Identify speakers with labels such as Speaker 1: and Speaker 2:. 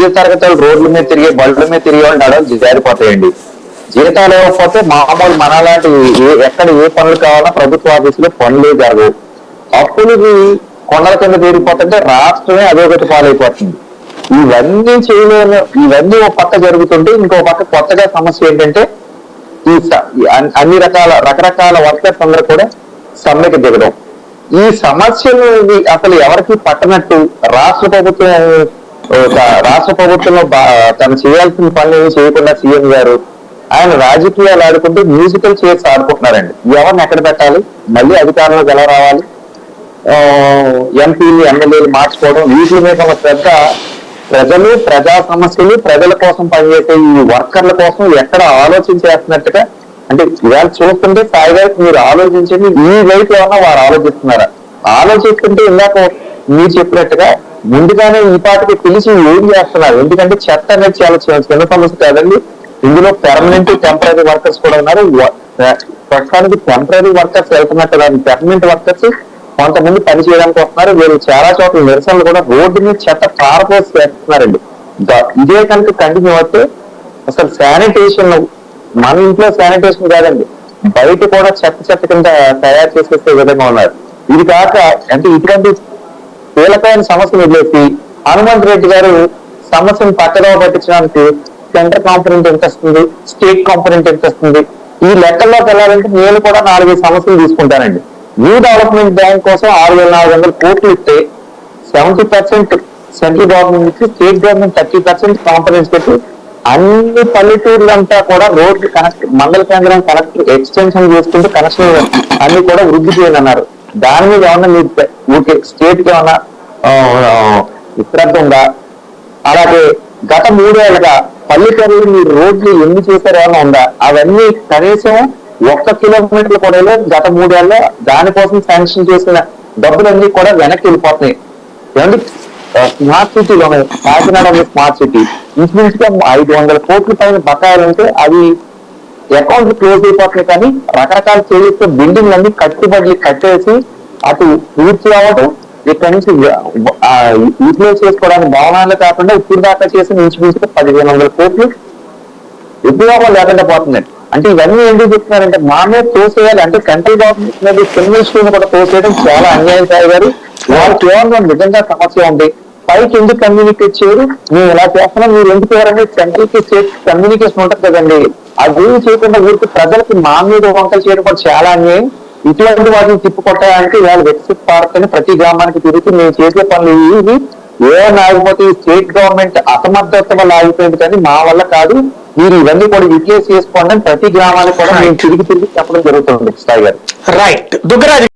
Speaker 1: మధ్య తరగతి వాళ్ళు రోడ్ల మీద తిరిగే బళ్ళ మీద తిరిగే వాళ్ళు నడవలు జారిపోతాయండి. జీతాలు ఇవ్వకపోతే మామూలు మనలాంటి ఎక్కడ ఏ పనులు కావాలన్నా ప్రభుత్వ ఆఫీసులో పనులే జరగవు. అప్పులకి కొండల కింద పేరిపోతుంటే రాష్ట్రమే అధోగతి పాలైపోతుంది. ఇవన్నీ చేయలేని ఇవన్నీ ఒక పక్క జరుగుతుంటే ఇంకో పక్క కొత్తగా సమస్య ఏంటంటే ఈ అన్ని రకరకాల వర్కర్స్ అందరూ కూడా సమ్మెకి దిగడం. ఈ సమస్యలు అసలు ఎవరికి పట్టనట్టు రాష్ట్ర ప్రభుత్వంలో తను చేయాల్సిన పనులు చేయకుండా సీఎం గారు ఆయన రాజకీయాలు ఆడుకుంటూ మ్యూజికల్ చైర్స్ ఆడుకుంటున్నారండి. ఎవరిని ఎక్కడ పెట్టాలి, మళ్ళీ అధికారంలోకి ఎలా రావాలి, ఎంపీలు ఎమ్మెల్యేలు మార్చుకోవడం, వీటి మీద ఒక శ్రద్ధ ప్రజా సమస్యలు ప్రజల కోసం పనిచేసే ఈ వర్కర్ల కోసం ఎక్కడ ఆలోచించేస్తున్నట్టుగా అంటే ఇవాళ చూస్తుంటే సాయి గారికి మీరు ఆలోచించండి, ఈ వైపు ఏమన్నా వారు ఆలోచిస్తున్నారా? ఆలోచిస్తుంటే ఇందాక మీరు చెప్పినట్టుగా ముందుగానే ఈ పాటికి పిలిచి ఏం చేస్తున్నారు? ఎందుకంటే చెత్త అనేది చాలా చిన్న సమస్య కాదండి. ఇందులో పెర్మనెంట్ టెంపరీ వర్కర్స్ కూడా ఉన్నారు. ప్రస్తుతానికి టెంపరీ వర్కర్స్ వెళ్తున్నట్టు పెర్మనెంట్ వర్కర్స్ కొంతమంది పని చేయడానికి వస్తున్నారు. వీళ్ళు చాలా చోట్ల నిరసనలు కూడా రోడ్డు మీద చెత్త పారపోసి చేస్తున్నారండి. ఇదే కనుక కంటిన్యూ అవుతే అసలు శానిటేషన్ మన ఇంట్లో శానిటేషన్ కాదండి, బయట కూడా చెత్త కింద తయారు చేసేసే విధంగా ఉన్నారు. ఇది కాక అంటే ఇటువంటి కీలకమైన సమస్యను వదిలేసి హనుమంత్ రెడ్డి గారు సమస్యను పక్కగా పట్టించడానికి సెంటర్ కాంపొనెంట్ ఎంత వస్తుంది, స్టేట్ కాంపొనెంట్ ఎంత వస్తుంది, ఈ లెక్కల్లోకి వెళ్ళాలంటే నేను కూడా 4 సమస్యలు తీసుకుంటానండి. న్యూ డెవలప్మెంట్ బ్యాంక్ కోసం 6,400 కోట్లు ఇస్తే 70% సెంట్రల్ గవర్నమెంట్ ఇచ్చి స్టేట్ గవర్నమెంట్ 30% కాంపొనెంట్స్ పెట్టి అన్ని పల్లెటూర్లంతా కూడా రోడ్లు కనెక్ట్ మండల కేంద్రం కనెక్ట్ ఎక్స్టెన్షన్ చేసుకుంటూ కనెక్షన్ అన్ని కూడా వృద్ధి చేయాలన్నారు. దాని మీద ఏమన్నా మీరు స్టేట్ కి ఏమన్నా శ్రద్ధ ఉందా? అలాగే గత 3 ఏళ్ళుగా పల్లెటూరులో మీరు రోడ్లు ఎన్ని చేశారో ఏమన్నా ఉందా? అవన్నీ కనీసం 1 కిలోమీటర్ల కూడా గత 3 ఏళ్ళలో దానికోసం శాంక్షన్ చేసిన డబ్బులన్నీ కూడా వెనక్కి వెళ్ళిపోతున్నాయి. ఏమంటే స్మార్ట్ సిటీలో కాకినాడ స్మార్ట్ సిటీ ఇంచుమించు గా 500 కోట్ల పైన బకాయిలు ఉంటే అవి అకౌంట్లు క్లోజ్ అయిపోతున్నాయి. కానీ రకరకాల చేస్తే బిల్డింగ్ అన్ని కట్టేసి అటు పూర్తి అవ్వడం, ఇక్కడ నుంచి యూటిలైజ్ చేసుకోవడానికి భవనాలు కాకుండా ఇప్పుడు దాకా చేసిన ఇంచుమించుగా 1,500 కోట్లు ఉపయోగం లేకుండా పోతుందండి. అంటే ఇవన్నీ ఎందుకు చెప్తున్నారంటే మా మీద తోసేయాలి అంటే సెంట్రల్ గవర్నమెంట్ మీద క్రిమినల్ స్కూల్ కూడా తోసేయడం చాలా అన్యాయం. సాయి గారు వాళ్ళకి ఏమన్నా నిజంగా సమస్య ఉంది, పైకి ఎందుకు కమ్యూనికేట్ చేయరు? మేము ఇలా చేస్తున్నాం, మీరు ఎందుకు ఎవరంటే సెంట్రల్ కి స్టేట్ కమ్యూనికేషన్ ఉంటుంది కదండి. అది చేయకుండా ఊరికి ప్రజలకి మా మీద వంకలు చేయడం కూడా చాలా అన్యాయం. ఇటువంటి వాటిని తిప్పుకొట్టాలంటే ఇవాళ వికసిత్ భారత్ అని ప్రతి గ్రామానికి తిరిగి మేము చేసే పనులు ఇవి ఏమైనా ఆగిపోతే స్టేట్ గవర్నమెంట్ అసమర్థత వల్ల ఆగిపోయింది, కానీ మా వల్ల కాదు, మీరు ఇవన్నీ కూడా యూటిలైజ్ చేసుకోండి ప్రతి గ్రామానికి కూడా మేము తిరిగి చెప్పడం జరుగుతుంది. సాయి గారు
Speaker 2: రైట్. దుగ్గరాజు